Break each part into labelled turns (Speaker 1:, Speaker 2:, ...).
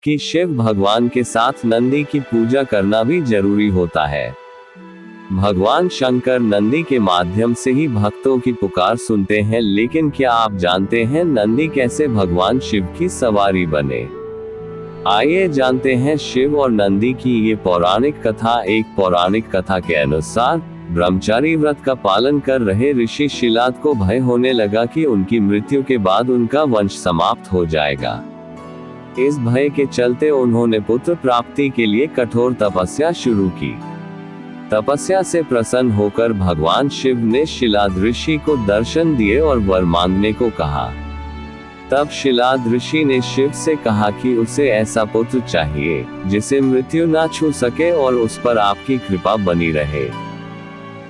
Speaker 1: कि शिव भगवान के साथ नंदी की पूजा करना भी जरूरी होता है। भगवान शंकर नंदी के माध्यम से ही भक्तों की पुकार सुनते हैं, लेकिन क्या आप जानते हैं नंदी कैसे भगवान शिव की सवारी बने? आइए जानते हैं शिव और नंदी की ये पौराणिक कथा। एक पौराणिक कथा के अनुसार ब्रह्मचारी व्रत का पालन कर रहे ऋषि शिलाद को भय होने लगा कि उनकी मृत्यु के बाद उनका वंश समाप्त हो जाएगा। इस भय के चलते उन्होंने पुत्र प्राप्ति के लिए कठोर तपस्या शुरू की। तपस्या से प्रसन्न होकर भगवान शिव ने शिलाद ऋषि को दर्शन दिए और वर मांगने को कहा। तब शिलाद ऋषि ने शिव से कहा कि उसे ऐसा पुत्र चाहिए जिसे मृत्यु ना छू सके और उस पर आपकी कृपा बनी रहे।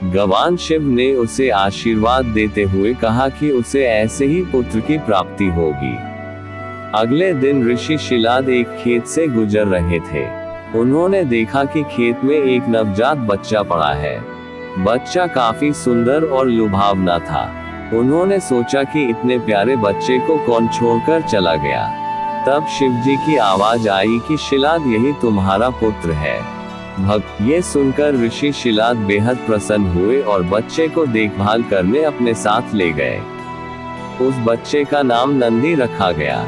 Speaker 1: भगवान शिव ने उसे आशीर्वाद देते हुए कहा कि उसे ऐसे ही पुत्र की प्राप्ति होगी। अगले दिन ऋषि शिलाद एक खेत से गुजर रहे थे। उन्होंने देखा कि खेत में एक नवजात बच्चा पड़ा है। बच्चा काफी सुंदर और लुभावना था। उन्होंने सोचा कि इतने प्यारे बच्चे को कौन छोड़कर चला गया। तब शिवजी की आवाज आई कि शिलाद यही तुम्हारा पुत्र है। ये सुनकर ऋषि शिलाद बेहद प्रसन्न हुए और बच्चे को देखभाल करने अपने साथ ले गए। उस बच्चे का नाम नंदी रखा गया।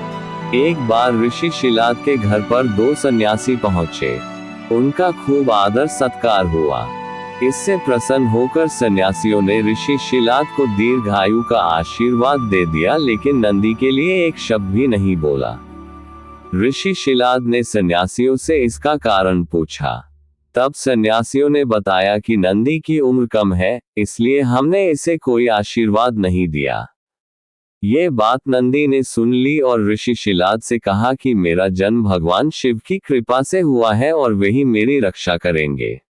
Speaker 1: एक बार ऋषि शिलाद के घर पर 2 सन्यासी पहुंचे। उनका खूब आदर सत्कार हुआ। इससे प्रसन्न होकर सन्यासियों ने ऋषि शिलाद को दीर्घायु का आशीर्वाद दे दिया, लेकिन नंदी के लिए एक शब्द भी नहीं बोला। ऋषि शिलाद ने सन्यासियों से इसका कारण पूछा। तब सन्यासियों ने बताया कि नंदी की उम्र कम है, इसलिए हमने इसे कोई आशीर्वाद नहीं दिया। ये बात नंदी ने सुन ली और ऋषि शिलाद से कहा कि मेरा जन्म भगवान शिव की कृपा से हुआ है और वही मेरी रक्षा करेंगे।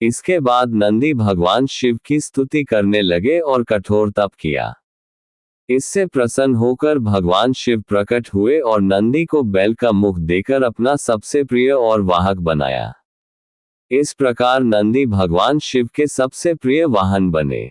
Speaker 1: इसके बाद नंदी भगवान शिव की स्तुति करने लगे और कठोर तप किया। इससे प्रसन्न होकर भगवान शिव प्रकट हुए और नंदी को बैल का मुख देकर अपना सबसे प्रिय और वाहक बनाया। इस प्रकार नंदी भगवान शिव के सबसे प्रिय वाहन बने।